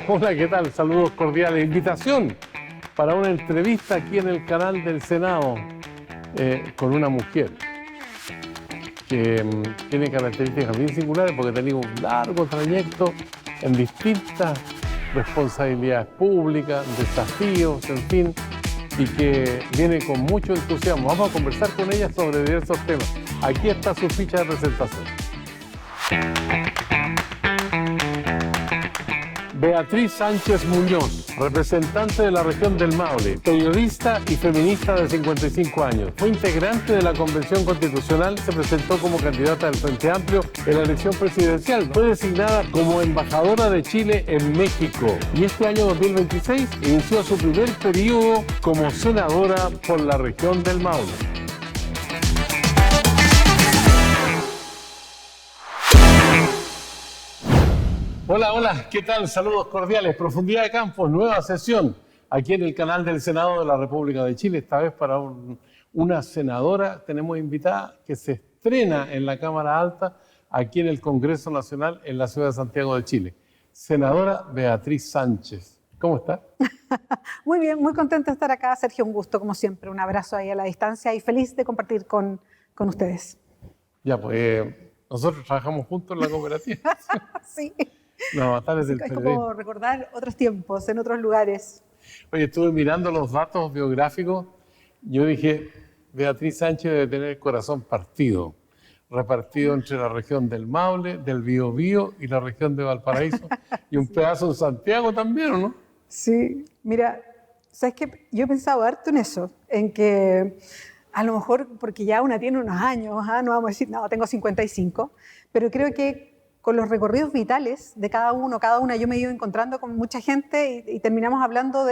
Hola, ¿qué tal? Saludos cordiales. Invitación para una entrevista aquí en el canal del Senado con una mujer que tiene características bien singulares porque ha tenido un largo trayecto en distintas responsabilidades públicas, desafíos, en fin, y que viene con mucho entusiasmo. Vamos a conversar con ella sobre diversos temas. Aquí está su ficha de presentación. Beatriz Sánchez Muñoz, representante de la región del Maule, periodista y feminista de 55 años. Fue integrante de la Convención Constitucional, se presentó como candidata del Frente Amplio en la elección presidencial. Fue designada como embajadora de Chile en México y este año 2026 inició su primer periodo como senadora por la región del Maule. Hola, ¿qué tal? Saludos cordiales. Profundidad de Campos, nueva sesión aquí en el canal del Senado de la República de Chile. Esta vez para una senadora tenemos invitada que se estrena en la Cámara Alta aquí en el Congreso Nacional en la ciudad de Santiago de Chile. Senadora Beatriz Sánchez. ¿Cómo está? Muy bien, muy contenta de estar acá, Sergio. Un gusto, como siempre. Un abrazo ahí a la distancia y feliz de compartir con ustedes. Ya, pues nosotros trabajamos juntos en la cooperativa. Sí. No, tal vez es como recordar otros tiempos en otros lugares. Oye, estuve mirando los datos biográficos. Yo dije, Beatriz Sánchez debe tener el corazón partido, repartido entre la región del Maule, del Biobío y la región de Valparaíso, y un pedazo de Santiago también, ¿o no? Sí, mira, ¿sabes qué? Yo he pensado harto en eso, en que a lo mejor, porque ya una tiene unos años, no vamos a decir, no, tengo 55, pero creo que con los recorridos vitales de cada una, yo me he ido encontrando con mucha gente y terminamos hablando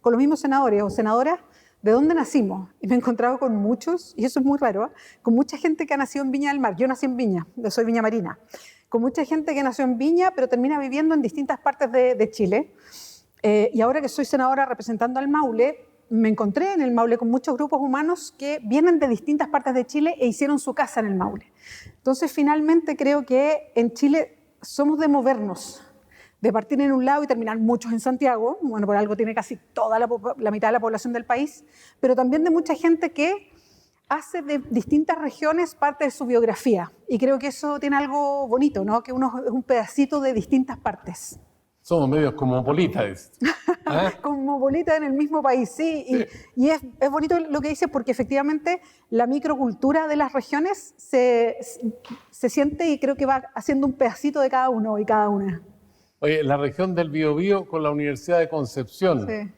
con los mismos senadores o senadoras, de dónde nacimos. Y me he encontrado con muchos, y eso es muy raro, con mucha gente que ha nacido en Viña del Mar. Yo nací en Viña, yo soy viñamarina. Con mucha gente que nació en Viña, pero termina viviendo en distintas partes de Chile. Y ahora que soy senadora representando al Maule, me encontré en el Maule con muchos grupos humanos que vienen de distintas partes de Chile e hicieron su casa en el Maule. Entonces, finalmente, creo que en Chile somos de movernos, de partir en un lado y terminar muchos en Santiago. Bueno, por algo tiene casi toda la mitad de la población del país, pero también de mucha gente que hace de distintas regiones parte de su biografía. Y creo que eso tiene algo bonito, ¿no? Que uno es un pedacito de distintas partes. Somos medios cosmopolitas. Cosmopolitas en el mismo país, sí. Y es bonito lo que dice porque efectivamente la microcultura de las regiones se siente y creo que va haciendo un pedacito de cada uno y cada una. Oye, la región del Biobío con la Universidad de Concepción, sí.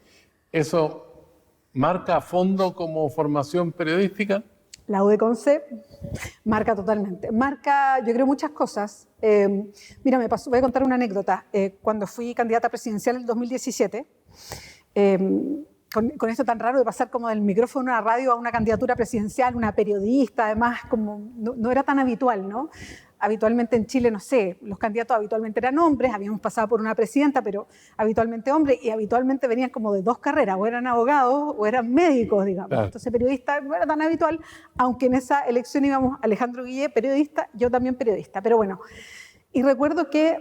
¿Eso marca a fondo como formación periodística? La U de Conce marca totalmente. Marca, yo creo, muchas cosas. Mira, voy a contar una anécdota. Cuando fui candidata presidencial en el 2017, con esto tan raro de pasar como del micrófono a la radio a una candidatura presidencial, una periodista, además, como no era tan habitual, ¿no? Habitualmente en Chile, no sé, los candidatos habitualmente eran hombres, habíamos pasado por una presidenta, pero habitualmente hombres, y habitualmente venían como de dos carreras, o eran abogados o eran médicos, digamos. Claro. Entonces periodista no era tan habitual, aunque en esa elección íbamos Alejandro Guillé, periodista, yo también periodista. Pero bueno, y recuerdo que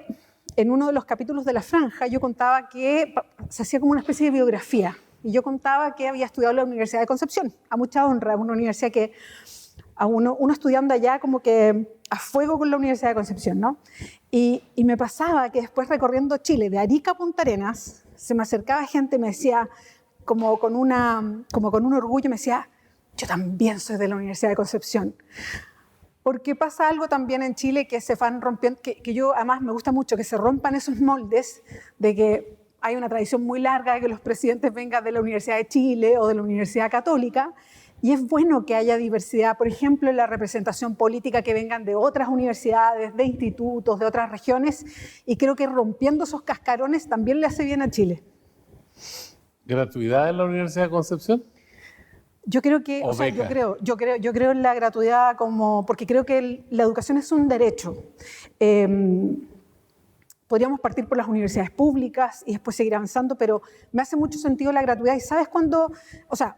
en uno de los capítulos de La Franja yo contaba que se hacía como una especie de biografía, y yo contaba que había estudiado en la Universidad de Concepción, a mucha honra, una universidad que a uno estudiando allá como que a fuego con la Universidad de Concepción, ¿no? Y me pasaba que después recorriendo Chile, de Arica a Punta Arenas, se me acercaba gente y me decía, como con un orgullo, me decía, yo también soy de la Universidad de Concepción. Porque pasa algo también en Chile que se van rompiendo, que yo además me gusta mucho, que se rompan esos moldes de que hay una tradición muy larga de que los presidentes vengan de la Universidad de Chile o de la Universidad Católica, y es bueno que haya diversidad, por ejemplo, en la representación política, que vengan de otras universidades, de institutos, de otras regiones, y creo que rompiendo esos cascarones también le hace bien a Chile. ¿Gratuidad en la Universidad de Concepción? Yo creo que, ¿O o sea, beca? yo creo en la gratuidad porque creo que la educación es un derecho. Podríamos partir por las universidades públicas y después seguir avanzando, pero me hace mucho sentido la gratuidad. ¿Y sabes cuándo? O sea,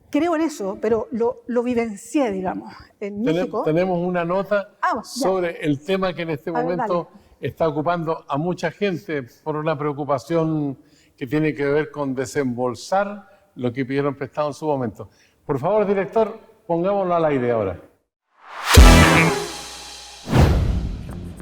creo en eso, pero lo vivencié, digamos, en México. Tenemos una nota Ya. sobre el tema que en este momento está ocupando a mucha gente por una preocupación que tiene que ver con desembolsar lo que pidieron prestado en su momento. Por favor, director, pongámoslo al aire ahora.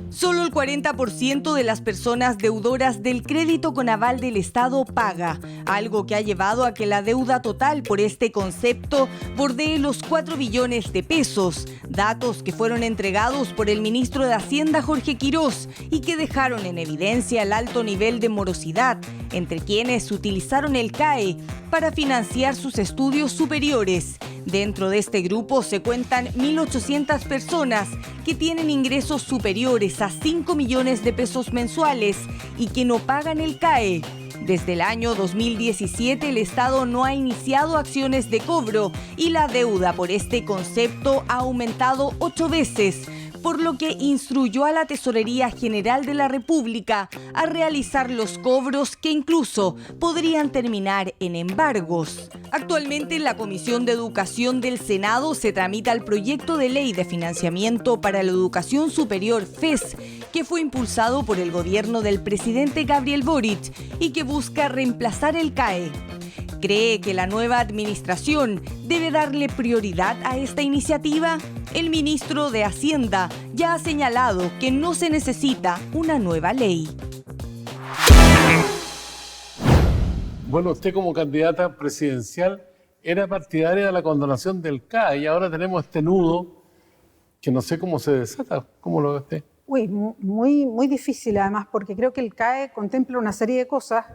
Solo el 40% de las personas deudoras del crédito con aval del Estado paga, algo que ha llevado a que la deuda total por este concepto bordee los 4 billones de pesos, datos que fueron entregados por el ministro de Hacienda Jorge Quirós y que dejaron en evidencia el alto nivel de morosidad entre quienes utilizaron el CAE para financiar sus estudios superiores. Dentro de este grupo se cuentan 1.800 personas que tienen ingresos superiores a 5 millones de pesos mensuales y que no pagan el CAE. Desde el año 2017 el Estado no ha iniciado acciones de cobro y la deuda por este concepto ha aumentado 8 veces, por lo que instruyó a la Tesorería General de la República a realizar los cobros que incluso podrían terminar en embargos. Actualmente en la Comisión de Educación del Senado se tramita el proyecto de ley de financiamiento para la educación superior FES, que fue impulsado por el gobierno del presidente Gabriel Boric y que busca reemplazar el CAE. ¿Cree que la nueva administración debe darle prioridad a esta iniciativa? El ministro de Hacienda ya ha señalado que no se necesita una nueva ley. Bueno, usted como candidata presidencial era partidaria de la condonación del CAE y ahora tenemos este nudo que no sé cómo se desata. ¿Cómo lo ve usted? Uy, muy difícil además, porque creo que el CAE contempla una serie de cosas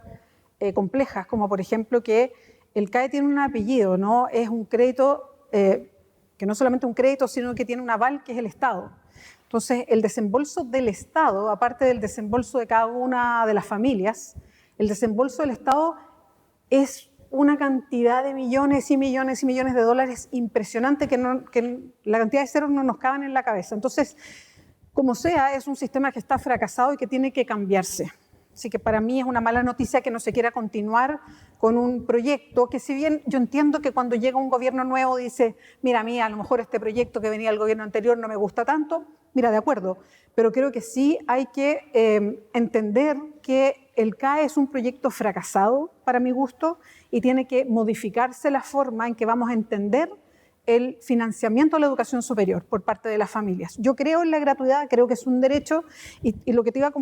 complejas, como por ejemplo que el CAE tiene un apellido, ¿no? Es un crédito, que no solamente un crédito, sino que tiene un aval que es el Estado. Entonces, el desembolso del Estado, aparte del desembolso de cada una de las familias, el desembolso del Estado es una cantidad de millones y millones y millones de dólares impresionante que la cantidad de ceros no nos caben en la cabeza. Entonces, como sea, es un sistema que está fracasado y que tiene que cambiarse. Así que para mí es una mala noticia que no se quiera continuar con un proyecto que, si bien yo entiendo que cuando llega un gobierno nuevo dice, mira, a mí a lo mejor este proyecto que venía del gobierno anterior no me gusta tanto, mira, de acuerdo, pero creo que sí hay que entender que el CAE es un proyecto fracasado para mi gusto y tiene que modificarse la forma en que vamos a entender el financiamiento de la educación superior por parte de las familias. Yo creo en la gratuidad, creo que es un derecho y lo que te iba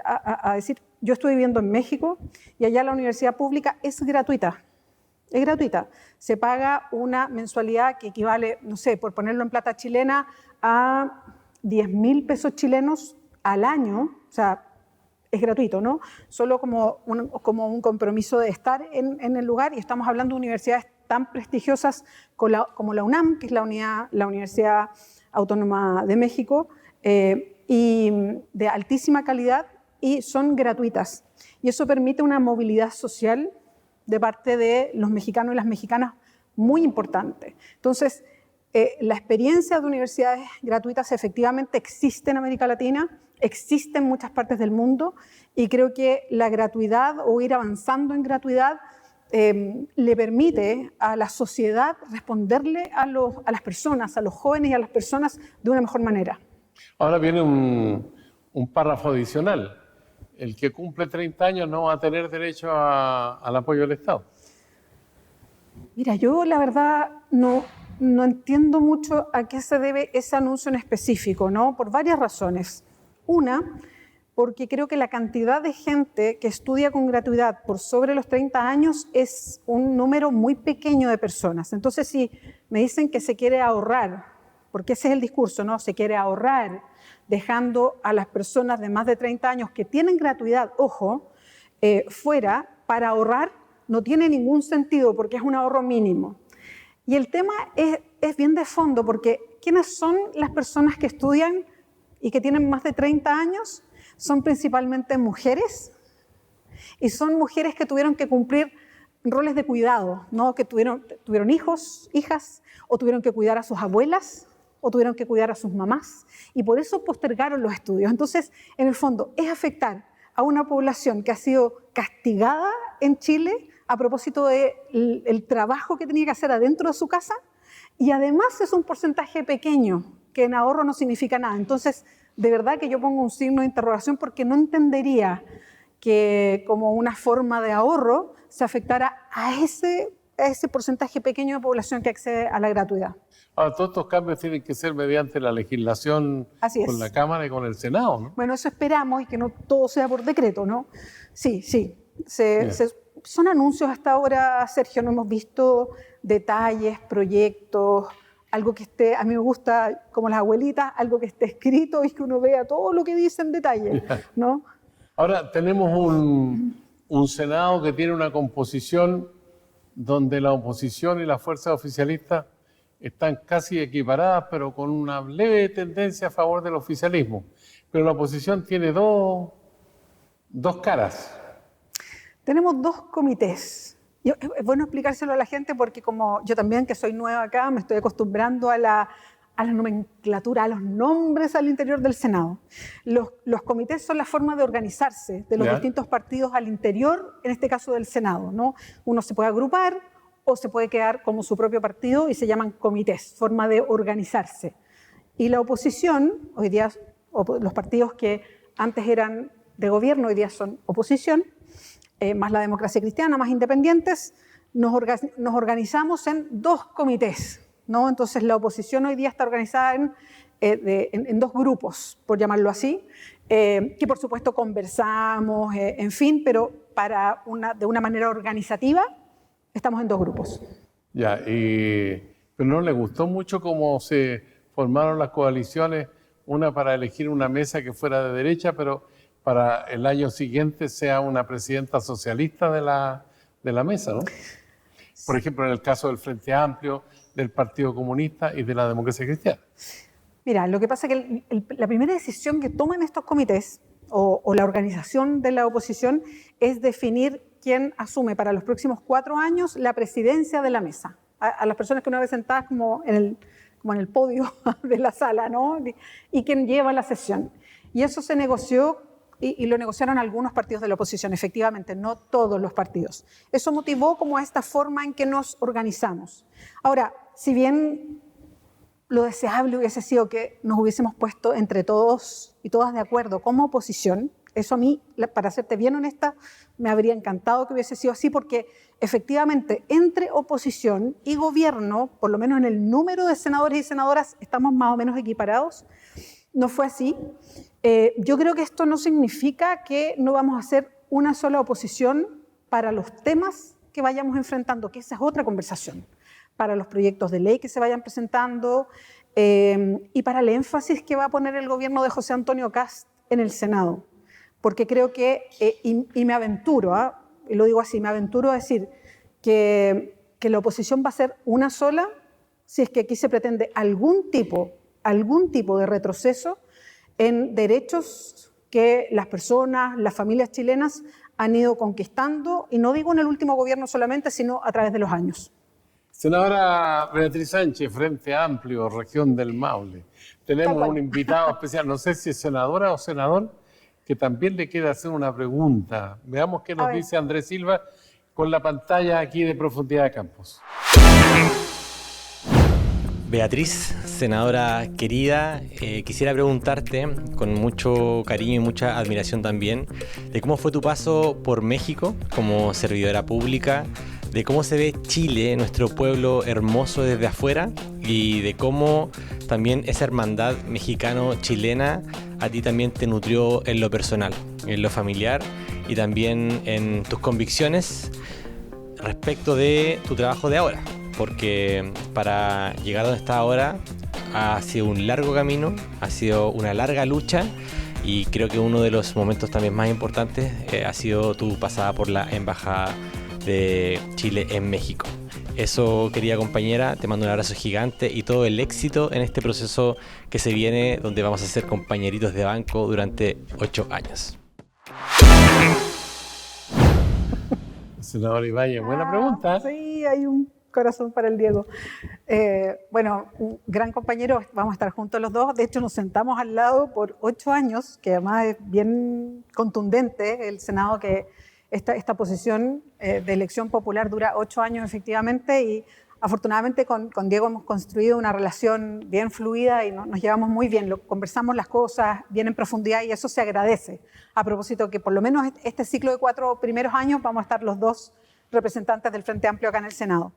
a decir, yo estoy viviendo en México y allá la universidad pública es gratuita. Es gratuita. Se paga una mensualidad que equivale, no sé, por ponerlo en plata chilena, a 10.000 pesos chilenos al año. O sea, es gratuito, ¿no? Solo como un compromiso de estar en el lugar, y estamos hablando de universidades tan prestigiosas como la UNAM, que es la Universidad Autónoma de México, y de altísima calidad, y son gratuitas. Y eso permite una movilidad social de parte de los mexicanos y las mexicanas muy importante. Entonces, la experiencia de universidades gratuitas efectivamente existe en América Latina, existe en muchas partes del mundo, y creo que la gratuidad o ir avanzando en gratuidad le permite a la sociedad responderle a las personas, a los jóvenes y a las personas de una mejor manera. Ahora viene un párrafo adicional. El que cumple 30 años no va a tener derecho al apoyo del Estado. Mira, yo la verdad no entiendo mucho a qué se debe ese anuncio en específico, ¿no? Por varias razones. Una, porque creo que la cantidad de gente que estudia con gratuidad por sobre los 30 años es un número muy pequeño de personas. Entonces, si me dicen que se quiere ahorrar, porque ese es el discurso, ¿no? Se quiere ahorrar, dejando a las personas de más de 30 años que tienen gratuidad, ojo, fuera para ahorrar, no tiene ningún sentido porque es un ahorro mínimo. Y el tema es bien de fondo, porque ¿quiénes son las personas que estudian y que tienen más de 30 años? Son principalmente mujeres, y son mujeres que tuvieron que cumplir roles de cuidado, ¿no? Que tuvieron hijos, hijas, o tuvieron que cuidar a sus abuelas, o tuvieron que cuidar a sus mamás, y por eso postergaron los estudios. Entonces, en el fondo, es afectar a una población que ha sido castigada en Chile a propósito del trabajo que tenía que hacer adentro de su casa, y además es un porcentaje pequeño, que en ahorro no significa nada. Entonces, de verdad que yo pongo un signo de interrogación porque no entendería que como una forma de ahorro se afectara a ese porcentaje pequeño de población que accede a la gratuidad. Ahora, todos estos cambios tienen que ser mediante la legislación con la Cámara y con el Senado, ¿no? Bueno, eso esperamos, y que no todo sea por decreto, ¿no? Sí. Son anuncios hasta ahora, Sergio, no hemos visto detalles, proyectos, algo que esté, a mí me gusta, como las abuelitas, algo que esté escrito y que uno vea todo lo que dice en detalle, ¿no? Ahora, tenemos un Senado que tiene una composición donde la oposición y las fuerzas oficialistas están casi equiparadas, pero con una leve tendencia a favor del oficialismo. Pero la oposición tiene dos caras. Tenemos dos comités. Es bueno explicárselo a la gente porque como yo también, que soy nueva acá, me estoy acostumbrando a la nomenclatura, a los nombres al interior del Senado. Los comités son la forma de organizarse de los distintos partidos al interior, en este caso del Senado, ¿no? Uno se puede agrupar o se puede quedar como su propio partido y se llaman comités, forma de organizarse. Y la oposición, hoy día, los partidos que antes eran de gobierno, hoy día son oposición, más la Democracia Cristiana, más independientes, nos organizamos en dos comités, ¿no? Entonces la oposición hoy día está organizada en dos grupos, por llamarlo así, que por supuesto conversamos, en fin, pero de una manera organizativa estamos en dos grupos. Ya, pero no le gustó mucho cómo se formaron las coaliciones, una para elegir una mesa que fuera de derecha, pero para el año siguiente sea una presidenta socialista de la mesa, ¿no? Por ejemplo, en el caso del Frente Amplio, del Partido Comunista y de la Democracia Cristiana. Mira, lo que pasa es que la primera decisión que toman estos comités o la organización de la oposición es definir quién asume para los próximos 4 años la presidencia de la mesa. A las personas que uno ve sentadas como en el podio de la sala, ¿no? Y quién lleva la sesión. Y eso se negoció y lo negociaron algunos partidos de la oposición, efectivamente, no todos los partidos. Eso motivó como a esta forma en que nos organizamos. Ahora, si bien lo deseable hubiese sido que nos hubiésemos puesto entre todos y todas de acuerdo como oposición, eso a mí, para serte bien honesta, me habría encantado que hubiese sido así, porque efectivamente entre oposición y gobierno, por lo menos en el número de senadores y senadoras, estamos más o menos equiparados. No fue así. Yo creo que esto no significa que no vamos a hacer una sola oposición para los temas que vayamos enfrentando, que esa es otra conversación, para los proyectos de ley que se vayan presentando y para el énfasis que va a poner el gobierno de José Antonio Kast en el Senado. Porque creo que, y me aventuro, y lo digo así, me aventuro a decir que la oposición va a ser una sola si es que aquí se pretende algún tipo de retroceso en derechos que las personas, las familias chilenas han ido conquistando, y no digo en el último gobierno solamente, sino a través de los años. Senadora Beatriz Sánchez, Frente Amplio, región del Maule. Tenemos un invitado especial, no sé si es senadora o senador, que también le quiere hacer una pregunta. Veamos qué nos dice Andrés Silva con la pantalla aquí de Profundidad de Campos. Beatriz, senadora querida, quisiera preguntarte con mucho cariño y mucha admiración también de cómo fue tu paso por México como servidora pública, de cómo se ve Chile, nuestro pueblo hermoso desde afuera, y de cómo también esa hermandad mexicano-chilena a ti también te nutrió en lo personal, en lo familiar y también en tus convicciones respecto de tu trabajo de ahora. Porque para llegar a donde está ahora ha sido un largo camino, ha sido una larga lucha, y creo que uno de los momentos también más importantes ha sido tu pasada por la Embajada de Chile en México. Eso, querida compañera, te mando un abrazo gigante y todo el éxito en este proceso que se viene, donde vamos a ser compañeritos de banco durante 8 años. Senador Ibáñez, buena pregunta. Sí, hay un corazón para el Diego. Bueno, un gran compañero, vamos a estar juntos los dos. De hecho, nos sentamos al lado por 8 años, que además es bien contundente el Senado, que esta posición de elección popular dura 8 años efectivamente, y afortunadamente con Diego hemos construido una relación bien fluida y nos llevamos muy bien, conversamos las cosas bien en profundidad y eso se agradece. A propósito que por lo menos este ciclo de 4 primeros años vamos a estar los dos representantes del Frente Amplio acá en el Senado.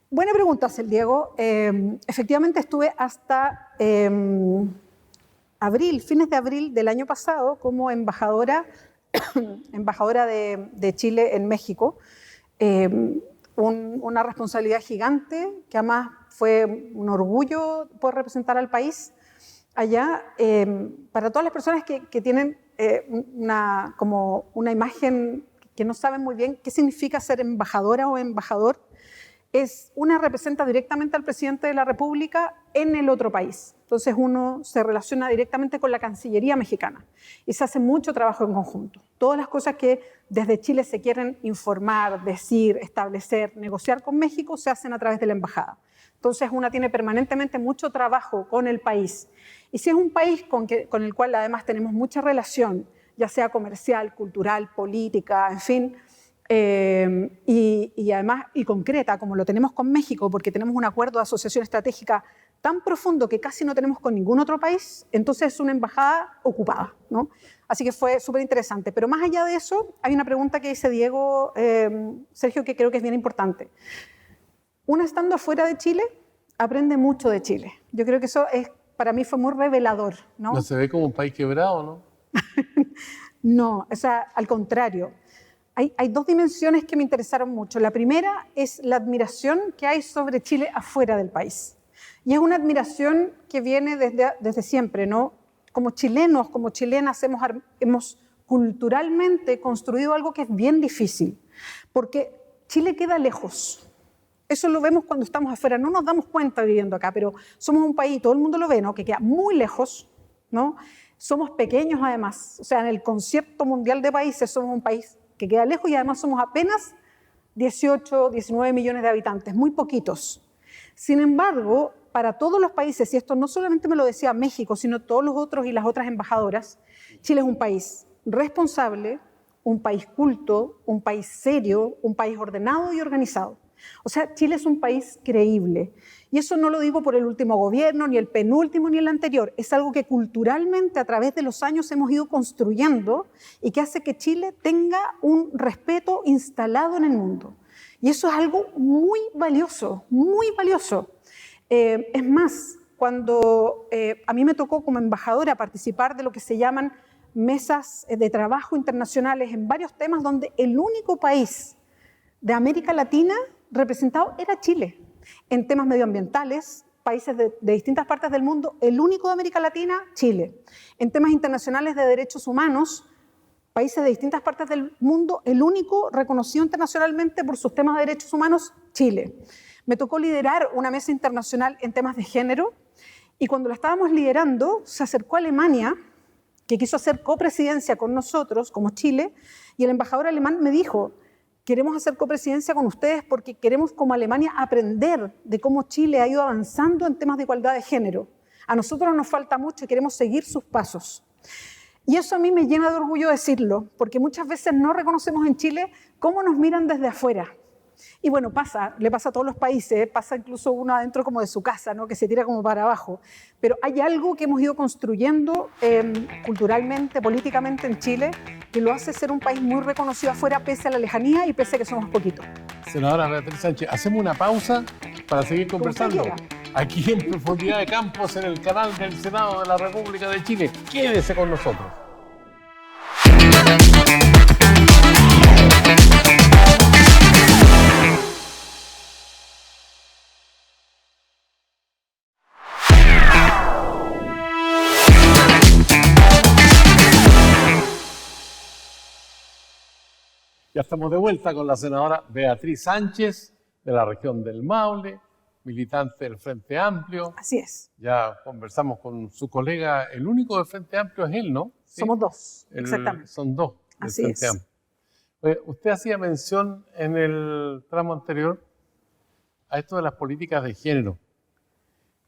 Buena pregunta, hace el Diego. Efectivamente estuve hasta fines de abril del año pasado como embajadora de Chile en México. Una responsabilidad gigante, que además fue un orgullo poder representar al país allá. Para todas las personas que tienen como una imagen que no saben muy bien qué significa ser embajadora o embajador, representa directamente al presidente de la República en el otro país. Entonces uno se relaciona directamente con la Cancillería mexicana y se hace mucho trabajo en conjunto. Todas las cosas que desde Chile se quieren informar, decir, establecer, negociar con México se hacen a través de la embajada. Entonces uno tiene permanentemente mucho trabajo con el país. Y si es un país con el cual además tenemos mucha relación, ya sea comercial, cultural, política, en fin, y además y concreta como lo tenemos con México, porque tenemos un acuerdo de asociación estratégica tan profundo que casi no tenemos con ningún otro país, entonces es una embajada ocupada, ¿no? Así que fue súper interesante. Pero más allá de eso, hay una pregunta que dice Diego, Sergio, que creo que es bien importante. Uno estando afuera de Chile, aprende mucho de Chile. Yo creo que eso para mí fue muy revelador, ¿no? No se ve como un país quebrado, ¿no? No, o sea, al contrario. Hay 2 dimensiones que me interesaron mucho. La primera es la admiración que hay sobre Chile afuera del país. Y es una admiración que viene desde siempre, ¿no? Como chilenos, como chilenas, hemos culturalmente construido algo que es bien difícil, porque Chile queda lejos. Eso lo vemos cuando estamos afuera, no nos damos cuenta viviendo acá, pero somos un país, todo el mundo lo ve, ¿no? Que queda muy lejos, ¿no? Somos pequeños además, o sea, en el concierto mundial de países somos un país que queda lejos y además somos apenas 18, 19 millones de habitantes, muy poquitos. Sin embargo, para todos los países, y esto no solamente me lo decía México, sino todos los otros y las otras embajadoras, Chile es un país responsable, un país culto, un país serio, un país ordenado y organizado. O sea, Chile es un país creíble. Y eso no lo digo por el último gobierno, ni el penúltimo, ni el anterior. Es algo que culturalmente a través de los años hemos ido construyendo y que hace que Chile tenga un respeto instalado en el mundo. Y eso es algo muy valioso, muy valioso. Es más, cuando a mí me tocó como embajadora participar de lo que se llaman mesas de trabajo internacionales en varios temas donde el único país de América Latina representado era Chile. En temas medioambientales, países de distintas partes del mundo, el único de América Latina, Chile. En temas internacionales de derechos humanos, países de distintas partes del mundo, el único reconocido internacionalmente por sus temas de derechos humanos, Chile. Me tocó liderar una mesa internacional en temas de género y cuando la estábamos liderando se acercó a Alemania, que quiso hacer copresidencia con nosotros, como Chile, y el embajador alemán me dijo: queremos hacer copresidencia con ustedes porque queremos, como Alemania, aprender de cómo Chile ha ido avanzando en temas de igualdad de género. A nosotros nos falta mucho y queremos seguir sus pasos. Y eso a mí me llena de orgullo decirlo, porque muchas veces no reconocemos en Chile cómo nos miran desde afuera. Y bueno, le pasa a todos los países, pasa incluso uno adentro como de su casa, ¿no? Que se tira como para abajo. Pero hay algo que hemos ido construyendo culturalmente, políticamente en Chile, que lo hace ser un país muy reconocido afuera, pese a la lejanía y pese a que somos poquitos. Senadora Beatriz Sánchez, hacemos una pausa para seguir conversando aquí en Profundidad de Campos, en el canal del Senado de la República de Chile. Quédese con nosotros. Ya estamos de vuelta con la senadora Beatriz Sánchez, de la región del Maule, militante del Frente Amplio. Así es. Ya conversamos con su colega, el único del Frente Amplio es él, ¿no? ¿Sí? Somos 2, exactamente. Son 2 del Así Frente es. Amplio. Usted hacía mención en el tramo anterior a esto de las políticas de género.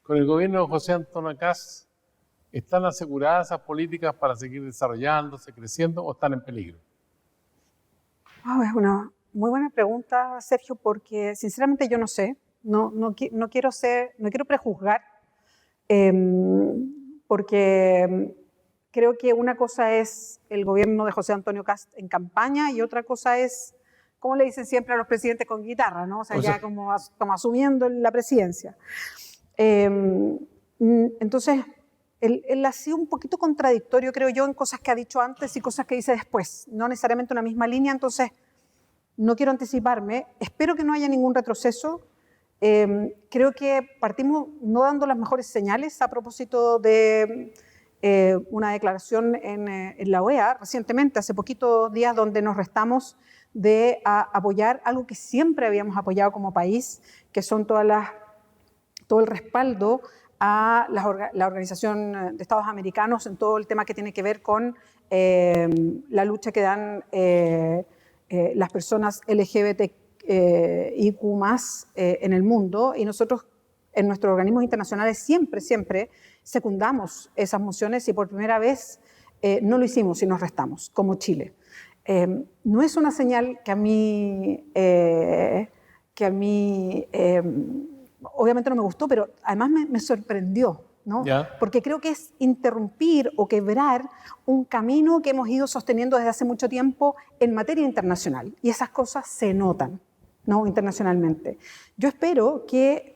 Con el gobierno de José Antonio Kast, ¿están aseguradas esas políticas para seguir desarrollándose, creciendo o están en peligro? Es una muy buena pregunta, Sergio, porque sinceramente yo no sé. No quiero prejuzgar, porque creo que una cosa es el gobierno de José Antonio Kast en campaña y otra cosa es, como le dicen siempre a los presidentes con guitarra, ¿no? O sea, ya como asumiendo la presidencia. Entonces, él ha sido un poquito contradictorio, creo yo, en cosas que ha dicho antes y cosas que dice después. No necesariamente una misma línea, entonces no quiero anticiparme. Espero que no haya ningún retroceso. Creo que partimos no dando las mejores señales a propósito de una declaración en la OEA recientemente, hace poquitos días, donde nos restamos de apoyar algo que siempre habíamos apoyado como país, que son todo el respaldo a la Organización de Estados Americanos en todo el tema que tiene que ver con la lucha que dan las personas LGBTIQ+, en el mundo, y nosotros en nuestros organismos internacionales siempre secundamos esas mociones y por primera vez no lo hicimos y nos restamos, como Chile. No es una señal que a mí obviamente no me gustó, pero además me sorprendió, ¿no? Porque creo que es interrumpir o quebrar un camino que hemos ido sosteniendo desde hace mucho tiempo en materia internacional, y esas cosas se notan, ¿no? Internacionalmente. Yo espero que,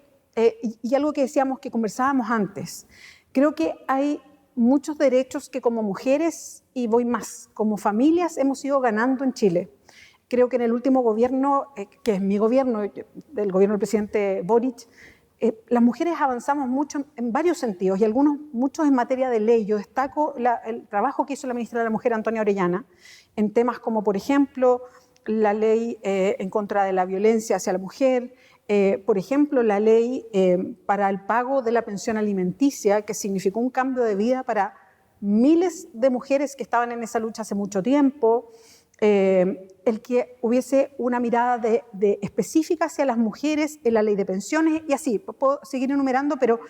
y algo que decíamos, que conversábamos antes, creo que hay muchos derechos que como mujeres, y voy más, como familias, hemos ido ganando en Chile. Creo que en el último gobierno, que es mi gobierno, del gobierno del presidente Boric, las mujeres avanzamos mucho en varios sentidos, y muchos en materia de ley. Yo destaco el trabajo que hizo la ministra de la Mujer, Antonia Orellana, en temas como, por ejemplo, la ley en contra de la violencia hacia la mujer, por ejemplo, la ley para el pago de la pensión alimenticia, que significó un cambio de vida para miles de mujeres que estaban en esa lucha hace mucho tiempo, el que hubiese una mirada específica hacia las mujeres en la ley de pensiones, y así, puedo seguir enumerando, pero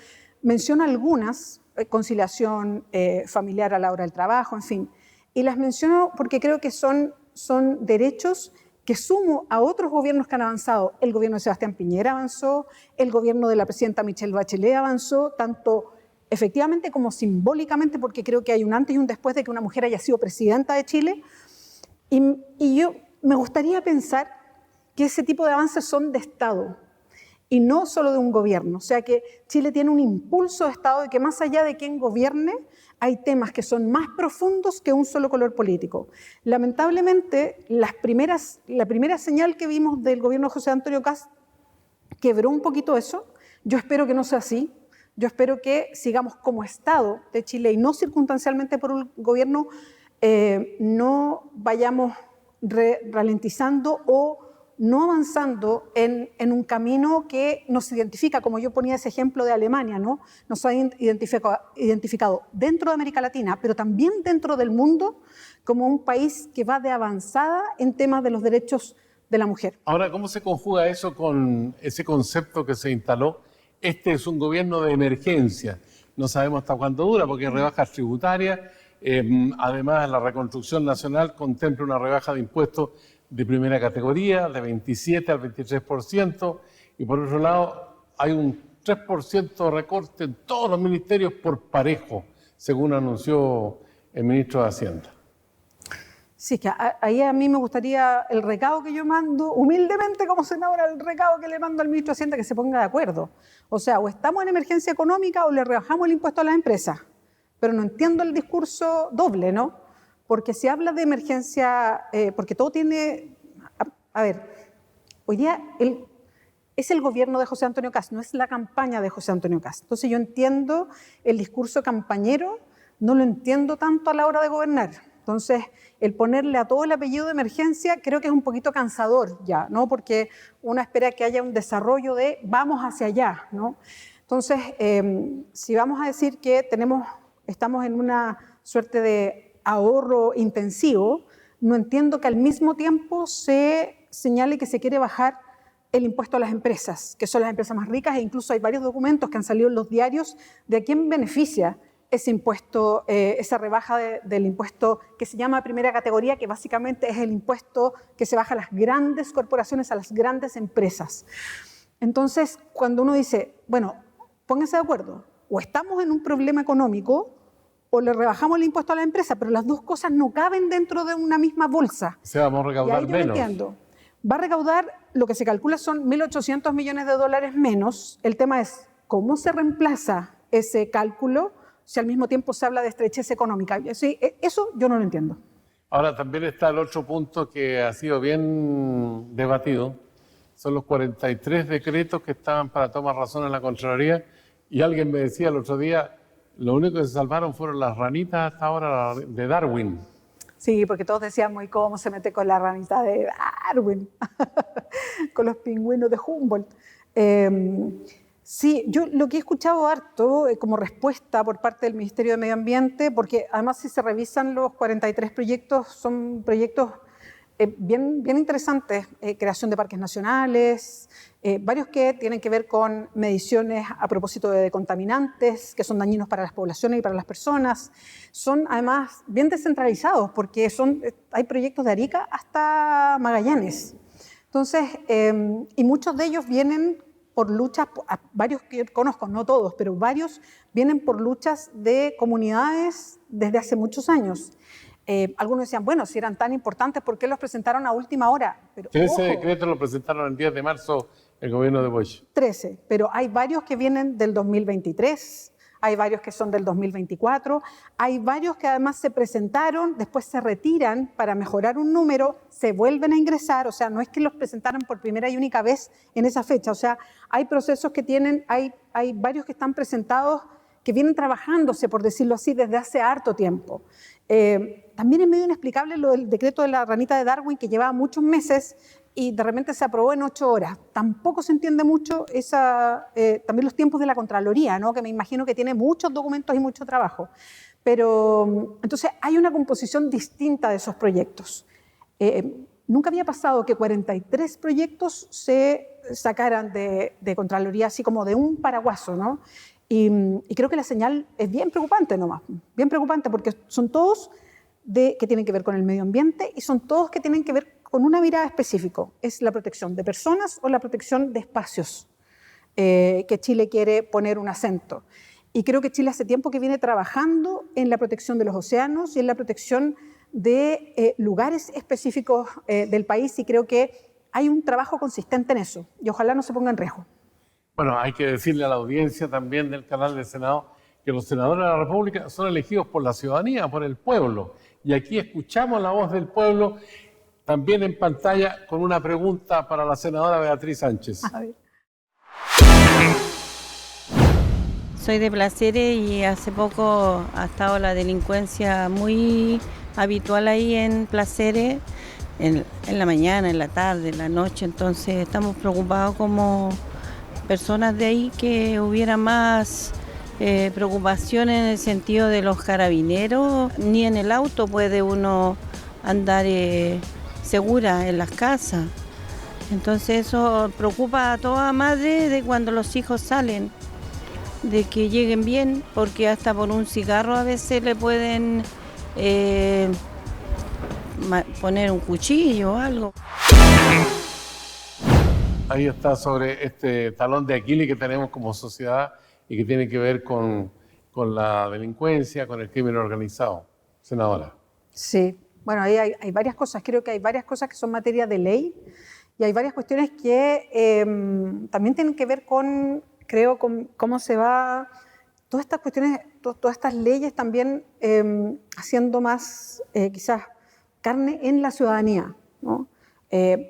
menciono algunas, conciliación familiar a la hora del trabajo, en fin. Y las menciono porque creo que son derechos que sumo a otros gobiernos que han avanzado. El gobierno de Sebastián Piñera avanzó, el gobierno de la presidenta Michelle Bachelet avanzó, tanto efectivamente como simbólicamente, porque creo que hay un antes y un después de que una mujer haya sido presidenta de Chile. Y yo me gustaría pensar que ese tipo de avances son de Estado y no solo de un gobierno. O sea, que Chile tiene un impulso de Estado y que más allá de quién gobierne, hay temas que son más profundos que un solo color político. Lamentablemente, la primera señal que vimos del gobierno de José Antonio Kast quebró un poquito eso. Yo espero que no sea así. Yo espero que sigamos como Estado de Chile y no circunstancialmente por un gobierno, no vayamos ralentizando o no avanzando en un camino que nos identifica, como yo ponía ese ejemplo de Alemania, ¿no? Nos ha identificado dentro de América Latina, pero también dentro del mundo, como un país que va de avanzada en temas de los derechos de la mujer. Ahora, ¿cómo se conjuga eso con ese concepto que se instaló? Este es un gobierno de emergencia. No sabemos hasta cuándo dura, porque hay rebajas tributarias. Además, la reconstrucción nacional contempla una rebaja de impuestos de primera categoría, de 27 al 23%, y por otro lado hay un 3% de recorte en todos los ministerios por parejo, según anunció el ministro de Hacienda. Sí, que ahí a mí me gustaría, el recado que yo mando, humildemente como senadora, el recado que le mando al ministro de Hacienda, que se ponga de acuerdo. O sea, o estamos en emergencia económica o le rebajamos el impuesto a las empresas. Pero no entiendo el discurso doble, ¿no? Porque se habla de emergencia, porque todo tiene... A ver, hoy día es el gobierno de José Antonio Kast, no es la campaña de José Antonio Kast. Entonces yo entiendo el discurso campañero, no lo entiendo tanto a la hora de gobernar. Entonces, el ponerle a todo el apellido de emergencia creo que es un poquito cansador ya, ¿no? Porque uno espera que haya un desarrollo de vamos hacia allá, ¿no? Entonces, si vamos a decir que estamos en una suerte de ahorro intensivo, no entiendo que al mismo tiempo se señale que se quiere bajar el impuesto a las empresas, que son las empresas más ricas, e incluso hay varios documentos que han salido en los diarios de a quién beneficia ese impuesto, esa rebaja del impuesto que se llama primera categoría, que básicamente es el impuesto que se baja a las grandes corporaciones, a las grandes empresas. Entonces, cuando uno dice, bueno, pónganse de acuerdo, o estamos en un problema económico o le rebajamos el impuesto a la empresa, pero las dos cosas no caben dentro de una misma bolsa. O sea, vamos a recaudar y ahí yo menos. No entiendo. Va a recaudar, lo que se calcula son 1.800 millones de dólares menos. El tema es, ¿cómo se reemplaza ese cálculo si al mismo tiempo se habla de estrechez económica? Eso yo no lo entiendo. Ahora también está el otro punto que ha sido bien debatido. Son los 43 decretos que estaban para tomar razón en la Contraloría. Y alguien me decía el otro día, lo único que se salvaron fueron las ranitas hasta ahora de Darwin. Sí, porque todos decíamos, ¿y cómo se mete con la ranita de Darwin? Con los pingüinos de Humboldt. Sí, yo lo que he escuchado harto como respuesta por parte del Ministerio de Medio Ambiente, porque además si se revisan los 43 proyectos, son proyectos bien interesantes, creación de parques nacionales, varios que tienen que ver con mediciones a propósito de contaminantes que son dañinos para las poblaciones y para las personas. Son además bien descentralizados porque hay proyectos de Arica hasta Magallanes. Entonces, y muchos de ellos vienen por luchas, varios que conozco, no todos, pero varios vienen por luchas de comunidades desde hace muchos años. Algunos decían, bueno, si eran tan importantes, ¿por qué los presentaron a última hora? Pero, 13 decretos lo presentaron el 10 de marzo el gobierno de Bosch. 13, pero hay varios que vienen del 2023, hay varios que son del 2024, hay varios que además se presentaron, después se retiran para mejorar un número, se vuelven a ingresar, o sea, no es que los presentaran por primera y única vez en esa fecha, o sea, hay procesos que tienen, hay varios que están presentados que vienen trabajándose, por decirlo así, desde hace harto tiempo. También es medio inexplicable lo del decreto de la ranita de Darwin, que llevaba muchos meses y de repente se aprobó en 8 horas. Tampoco se entiende mucho también los tiempos de la Contraloría, ¿no? Que me imagino que tiene muchos documentos y mucho trabajo. Pero entonces hay una composición distinta de esos proyectos. Nunca había pasado que 43 proyectos se sacaran de Contraloría así como de un paraguaso, ¿no? Y creo que la señal es bien preocupante nomás, bien preocupante porque son todos que tienen que ver con el medio ambiente y son todos que tienen que ver con una mirada específica. Es la protección de personas o la protección de espacios que Chile quiere poner un acento. Y creo que Chile hace tiempo que viene trabajando en la protección de los océanos y en la protección de lugares específicos del país y creo que hay un trabajo consistente en eso y ojalá no se ponga en riesgo. Bueno, hay que decirle a la audiencia también del canal del Senado que los senadores de la República son elegidos por la ciudadanía, por el pueblo. Y aquí escuchamos la voz del pueblo, también en pantalla, con una pregunta para la senadora Beatriz Sánchez. A ver. Soy de Placeres y hace poco ha estado la delincuencia muy habitual ahí en Placeres, en la mañana, en la tarde, en la noche, entonces estamos preocupados como personas de ahí que hubiera más preocupación en el sentido de los carabineros. Ni en el auto puede uno andar segura en las casas. Entonces eso preocupa a toda madre de cuando los hijos salen, de que lleguen bien, porque hasta por un cigarro a veces le pueden poner un cuchillo o algo. Ahí está sobre este talón de Aquiles que tenemos como sociedad y que tiene que ver con la delincuencia, con el crimen organizado. Senadora. Sí, bueno, ahí hay varias cosas. Creo que hay varias cosas que son materia de ley y hay varias cuestiones que también tienen que ver con cómo se va, todas estas cuestiones, todas estas leyes también haciendo más quizás carne en la ciudadanía, ¿no?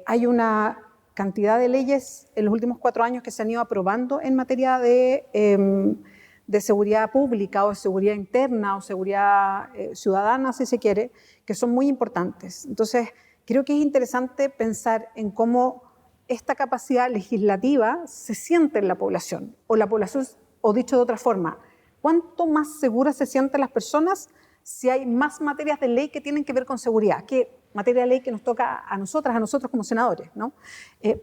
Hay una cantidad de leyes en los últimos 4 años que se han ido aprobando en materia de seguridad pública o de seguridad interna o seguridad ciudadana, si se quiere, que son muy importantes. Entonces, creo que es interesante pensar en cómo esta capacidad legislativa se siente en la población, o dicho de otra forma, ¿cuánto más seguras se sienten las personas si hay más materias de ley que tienen que ver con seguridad? Que materia de ley que nos toca a nosotros como senadores, ¿no?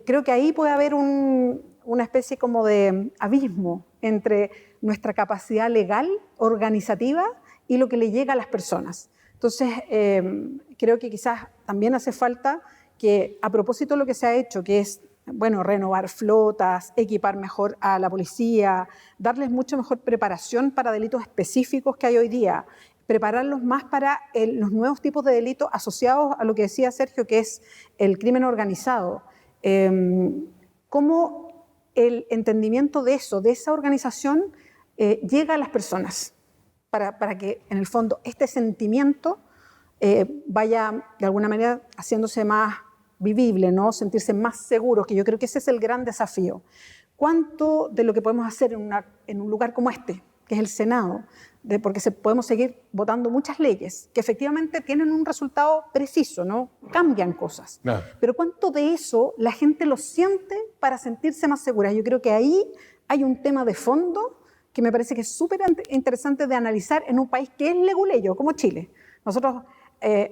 Creo que ahí puede haber una especie como de abismo entre nuestra capacidad legal, organizativa, y lo que le llega a las personas. Entonces, creo que quizás también hace falta que, a propósito de lo que se ha hecho, que es, bueno, renovar flotas, equipar mejor a la policía, darles mucho mejor preparación para delitos específicos que hay hoy día, prepararlos más para los nuevos tipos de delitos asociados a lo que decía Sergio, que es el crimen organizado. Cómo el entendimiento de eso, de esa organización, llega a las personas, para que en el fondo este sentimiento vaya de alguna manera haciéndose más vivible, ¿no? Sentirse más seguros, que yo creo que ese es el gran desafío. ¿Cuánto de lo que podemos hacer en un lugar como este, que es el Senado, porque podemos seguir votando muchas leyes que efectivamente tienen un resultado preciso, ¿no? Cambian cosas. No. Pero ¿cuánto de eso la gente lo siente para sentirse más segura? Yo creo que ahí hay un tema de fondo que me parece que es súper interesante de analizar en un país que es leguleyo, como Chile. Nosotros,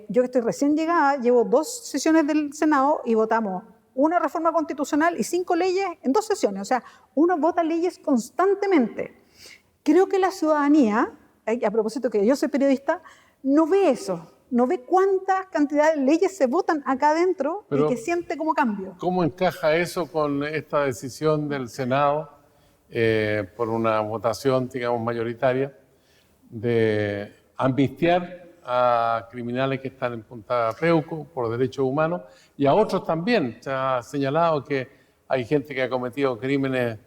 yo que estoy recién llegada, llevo 2 sesiones del Senado y votamos una reforma constitucional y 5 leyes en 2 sesiones. O sea, uno vota leyes constantemente. Creo que la ciudadanía, a propósito que yo soy periodista, no ve eso, no ve cuántas cantidades de leyes se votan acá adentro. Pero, y que siente como cambio. ¿Cómo encaja eso con esta decisión del Senado por una votación, digamos, mayoritaria de amnistiar a criminales que están en Punta Peuco por derechos humanos y a otros también? Se ha señalado que hay gente que ha cometido crímenes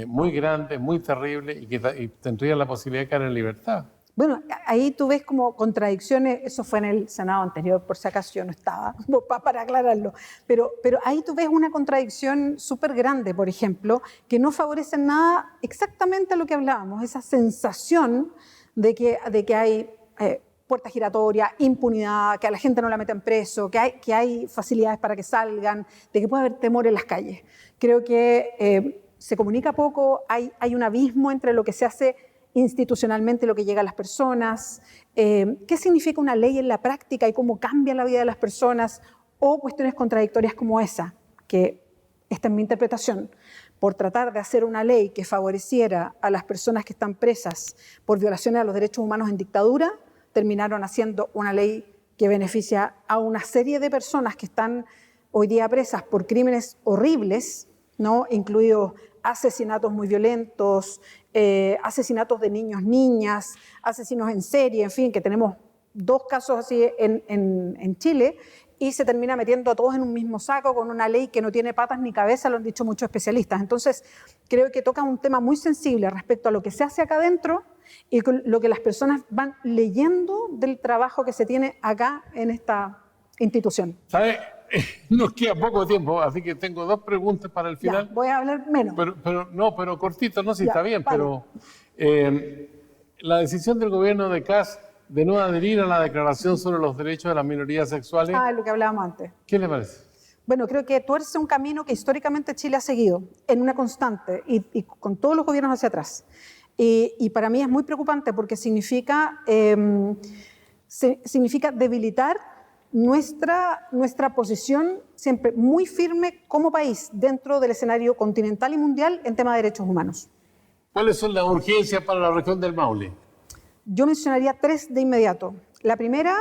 muy grandes, muy terribles y que tendrían la posibilidad de caer en libertad. Bueno, ahí tú ves como contradicciones, eso fue en el Senado anterior, por si acaso yo no estaba, para aclararlo, pero ahí tú ves una contradicción súper grande, por ejemplo, que no favorece nada exactamente a lo que hablábamos, esa sensación de que hay puerta giratoria, impunidad, que a la gente no la meten preso, que hay facilidades para que salgan, de que puede haber temor en las calles. Creo que se comunica poco, hay un abismo entre lo que se hace institucionalmente, lo que llega a las personas, qué significa una ley en la práctica y cómo cambia la vida de las personas, o cuestiones contradictorias como esa, que esta es mi interpretación, por tratar de hacer una ley que favoreciera a las personas que están presas por violaciones a los derechos humanos en dictadura, terminaron haciendo una ley que beneficia a una serie de personas que están hoy día presas por crímenes horribles, ¿no? Incluidos asesinatos muy violentos, asesinatos de niños, niñas, asesinos en serie, en fin, que tenemos 2 casos así en Chile, y se termina metiendo a todos en un mismo saco con una ley que no tiene patas ni cabeza, lo han dicho muchos especialistas. Entonces, creo que toca un tema muy sensible respecto a lo que se hace acá adentro y lo que las personas van leyendo del trabajo que se tiene acá en esta institución. ¿Sabes? Nos queda poco tiempo, así que tengo 2 preguntas para el final. Ya, voy a hablar menos. Pero cortito, no, sí, ya, está bien, vale. Pero la decisión del gobierno de Kast de no adherir a la Declaración sobre los Derechos de las Minorías Sexuales. Lo que hablábamos antes. ¿Qué le parece? Bueno, creo que tuerce un camino que históricamente Chile ha seguido en una constante y con todos los gobiernos hacia atrás. Y para mí es muy preocupante porque significa debilitar nuestra posición siempre muy firme como país dentro del escenario continental y mundial en tema de derechos humanos. ¿Cuáles son las urgencias para la región del Maule? Yo mencionaría 3 de inmediato. La primera,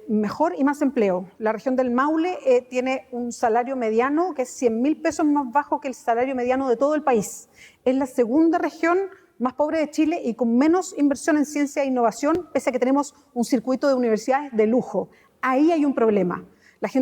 mejor y más empleo. La región del Maule tiene un salario mediano que es 100.000 pesos más bajo que el salario mediano de todo el país. Es la segunda región más pobre de Chile y con menos inversión en ciencia e innovación, pese a que tenemos un circuito de universidades de lujo. Ahí hay un problema. Las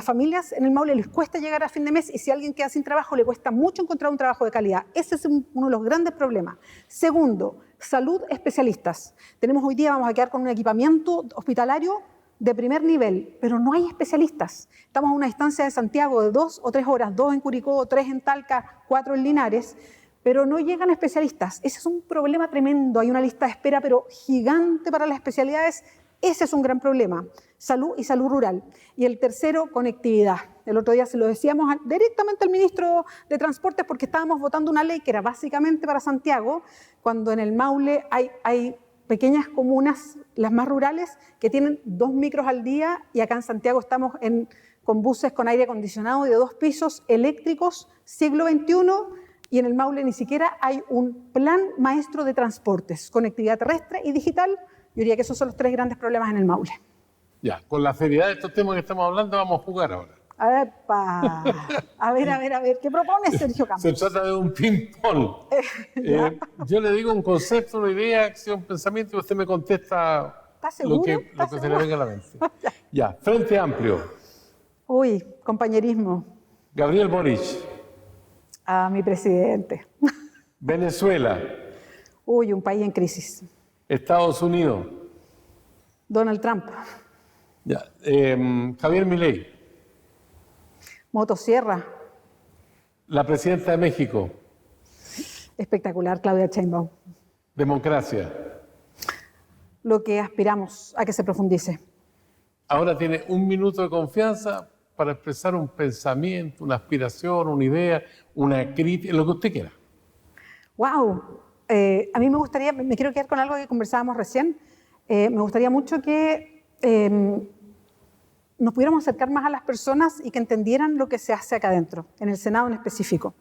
familias en el Maule les cuesta llegar a fin de mes y si alguien queda sin trabajo le cuesta mucho encontrar un trabajo de calidad. Ese es uno de los grandes problemas. Segundo, salud, especialistas. Hoy día vamos a quedar con un equipamiento hospitalario de primer nivel, pero no hay especialistas. Estamos a una distancia de Santiago de 2 o 3 horas, 2 en Curicó, 3 en Talca, 4 en Linares, pero no llegan especialistas. Ese es un problema tremendo. Hay una lista de espera, pero gigante para las especialidades. Ese es un gran problema. Salud y salud rural. Y el tercero, conectividad. El otro día se lo decíamos directamente al ministro de Transportes porque estábamos votando una ley que era básicamente para Santiago, cuando en el Maule hay pequeñas comunas, las más rurales, que tienen 2 micros al día, y acá en Santiago estamos con buses con aire acondicionado de 2 pisos, eléctricos, siglo XXI, y en el Maule ni siquiera hay un plan maestro de transportes, conectividad terrestre y digital. Yo diría que esos son los 3 grandes problemas en el Maule. Ya, con la seriedad de estos temas que estamos hablando, vamos a jugar ahora. ¡Epa! A ver, ¿qué propone Sergio Campos? Se trata de un ping-pong. Yo le digo un concepto, una idea, acción, pensamiento, y usted me contesta ¿Está seguro? lo que se le venga a la mente. Ya, Frente Amplio. Uy, compañerismo. Gabriel Boric. A mi presidente. Venezuela. Uy, un país en crisis. Estados Unidos. Donald Trump. Ya, Javier Milei. Motosierra. La presidenta de México. Espectacular, Claudia Sheinbaum. Democracia. Lo que aspiramos a que se profundice. Ahora tiene 1 minuto de confianza para expresar un pensamiento, una aspiración, una idea, una crítica, lo que usted quiera. ¡Wow! A mí me gustaría, me quiero quedar con algo que conversábamos recién. Me gustaría mucho que nos pudiéramos acercar más a las personas y que entendieran lo que se hace acá adentro, en el Senado en específico.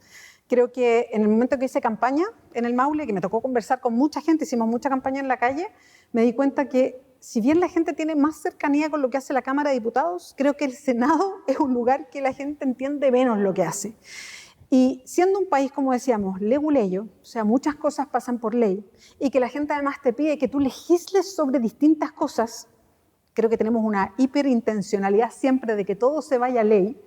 Creo que en el momento que hice campaña en el Maule, que me tocó conversar con mucha gente, hicimos mucha campaña en la calle, me di cuenta que si bien la gente tiene más cercanía con lo que hace la Cámara de Diputados, creo que el Senado es un lugar que la gente entiende menos lo que hace. Y siendo un país, como decíamos, leguleyo, o sea, muchas cosas pasan por ley, y que la gente además te pide que tú legisles sobre distintas cosas, creo que tenemos una hiperintencionalidad siempre de que todo se vaya a ley,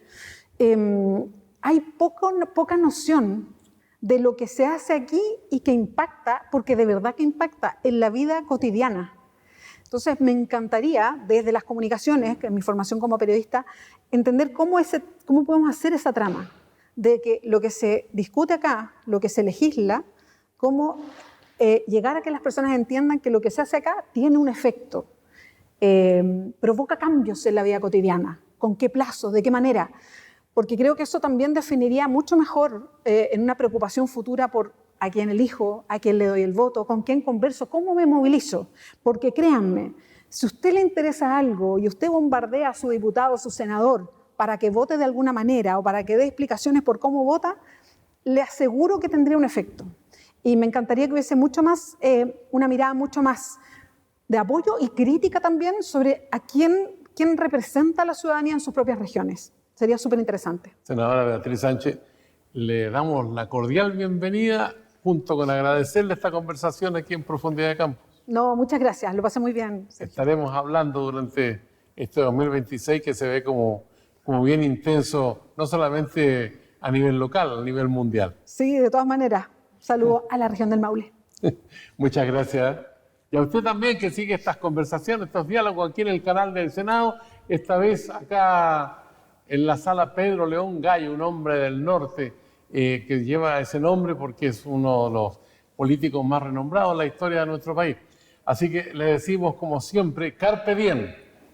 hay poca noción de lo que se hace aquí y que impacta, porque de verdad que impacta en la vida cotidiana. Entonces, me encantaría, desde las comunicaciones, que es mi formación como periodista, entender cómo podemos hacer esa trama de que lo que se discute acá, lo que se legisla, cómo llegar a que las personas entiendan que lo que se hace acá tiene un efecto, provoca cambios en la vida cotidiana, con qué plazo, de qué manera, porque creo que eso también definiría mucho mejor en una preocupación futura por a quién elijo, a quién le doy el voto, con quién converso, cómo me movilizo, porque créanme, si a usted le interesa algo y usted bombardea a su diputado o su senador para que vote de alguna manera o para que dé explicaciones por cómo vota, le aseguro que tendría un efecto. Y me encantaría que hubiese mucho más, una mirada mucho más de apoyo y crítica también sobre a quién representa a la ciudadanía en sus propias regiones. Sería súper interesante. Senadora Beatriz Sánchez, le damos la cordial bienvenida, junto con agradecerle esta conversación aquí en Profundidad de Campo. No, muchas gracias, lo pasé muy bien. Estaremos hablando durante este 2026 que se ve como bien intenso, no solamente a nivel local, a nivel mundial. Sí, de todas maneras. Saludos a la región del Maule. Muchas gracias. Y a usted también que sigue estas conversaciones, estos diálogos aquí en el canal del Senado, esta vez acá en la sala Pedro León Gallo, un hombre del norte que lleva ese nombre porque es uno de los políticos más renombrados en la historia de nuestro país. Así que le decimos, como siempre, carpe diem,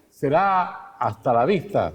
será hasta la vista.